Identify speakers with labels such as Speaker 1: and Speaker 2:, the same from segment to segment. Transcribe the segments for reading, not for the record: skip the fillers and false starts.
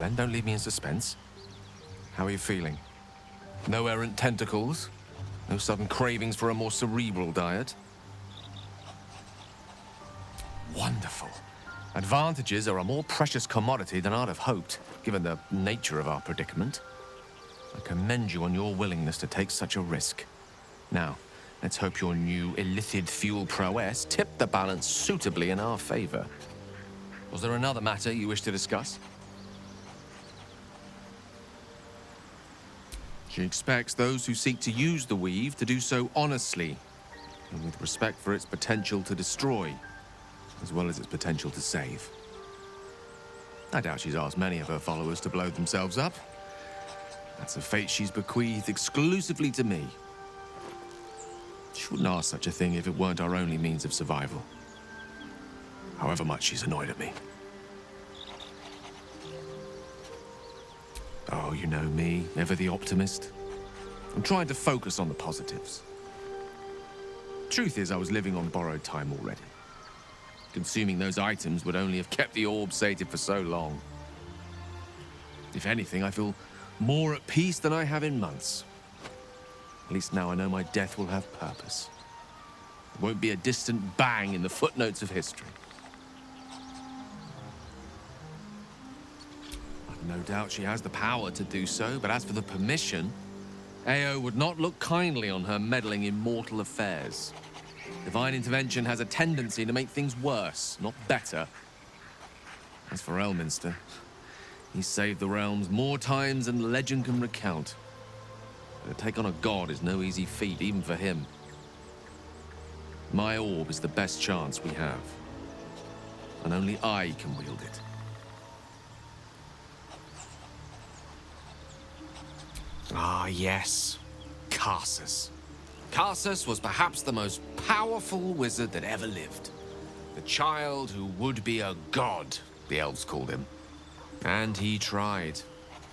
Speaker 1: Then don't leave me in suspense. How are you feeling? No errant tentacles? No sudden cravings for a more cerebral diet? Wonderful. Advantages are a more precious commodity than I'd have hoped, given the nature of our predicament. I commend you on your willingness to take such a risk. Now, let's hope your new illithid fuel prowess tipped the balance suitably in our favor. Was there another matter you wish to discuss? She expects those who seek to use the weave to do so honestly, and with respect for its potential to destroy, as well as its potential to save. I doubt she's asked many of her followers to blow themselves up. That's a fate she's bequeathed exclusively to me. She wouldn't ask such a thing if it weren't our only means of survival. However much she's annoyed at me. Oh, you know me, ever the optimist. I'm trying to focus on the positives. Truth is, I was living on borrowed time already. Consuming those items would only have kept the orb sated for so long. If anything, I feel more at peace than I have in months. At least now I know my death will have purpose. It won't be a distant bang in the footnotes of history. I've no doubt she has the power to do so, but as for the permission, Ao would not look kindly on her meddling in mortal affairs. Divine intervention has a tendency to make things worse, not better. As for Elminster, he's saved the realms more times than legend can recount. But to take on a god is no easy feat, even for him. My orb is the best chance we have. And only I can wield it. Ah, yes. Karsus. Karsus was perhaps the most powerful wizard that ever lived. The child who would be a god, the elves called him. And he tried.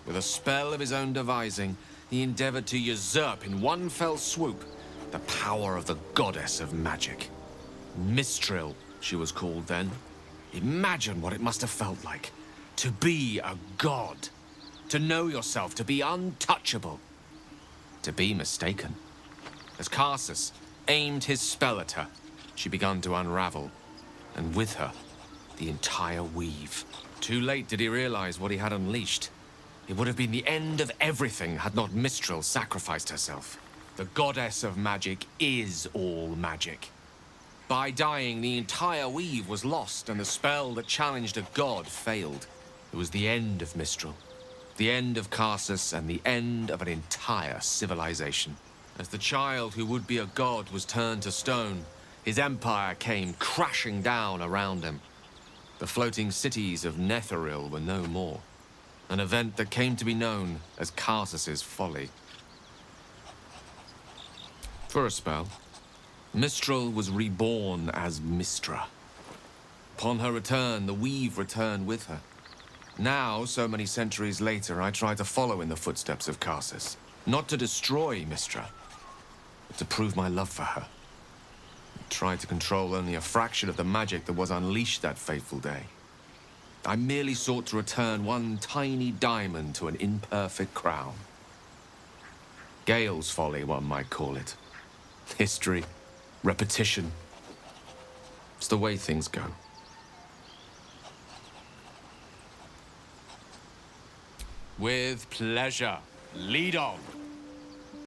Speaker 1: With a spell of his own devising, he endeavored to usurp in one fell swoop the power of the goddess of magic. Mistral, she was called then. Imagine what it must have felt like to be a god. To know yourself, to be untouchable. To be mistaken. As Karsus aimed his spell at her, she began to unravel, and with her, the entire weave. Too late did he realize what he had unleashed. It would have been the end of everything had not Mistral sacrificed herself. The goddess of magic is all magic. By dying, the entire weave was lost, and the spell that challenged a god failed. It was the end of Mistral, the end of Karsus, and the end of an entire civilization. As the child who would be a god was turned to stone, his empire came crashing down around him. The floating cities of Netheril were no more. An event that came to be known as Karsus's folly. For a spell, Mistral was reborn as Mistra. Upon her return, the weave returned with her. Now, so many centuries later, I try to follow in the footsteps of Karsus. Not to destroy Mistra, but to prove my love for her. I tried to control only a fraction of the magic that was unleashed that fateful day. I merely sought to return one tiny diamond to an imperfect crown. Gale's folly, one might call it. History, repetition. It's the way things go. With pleasure. Lead on.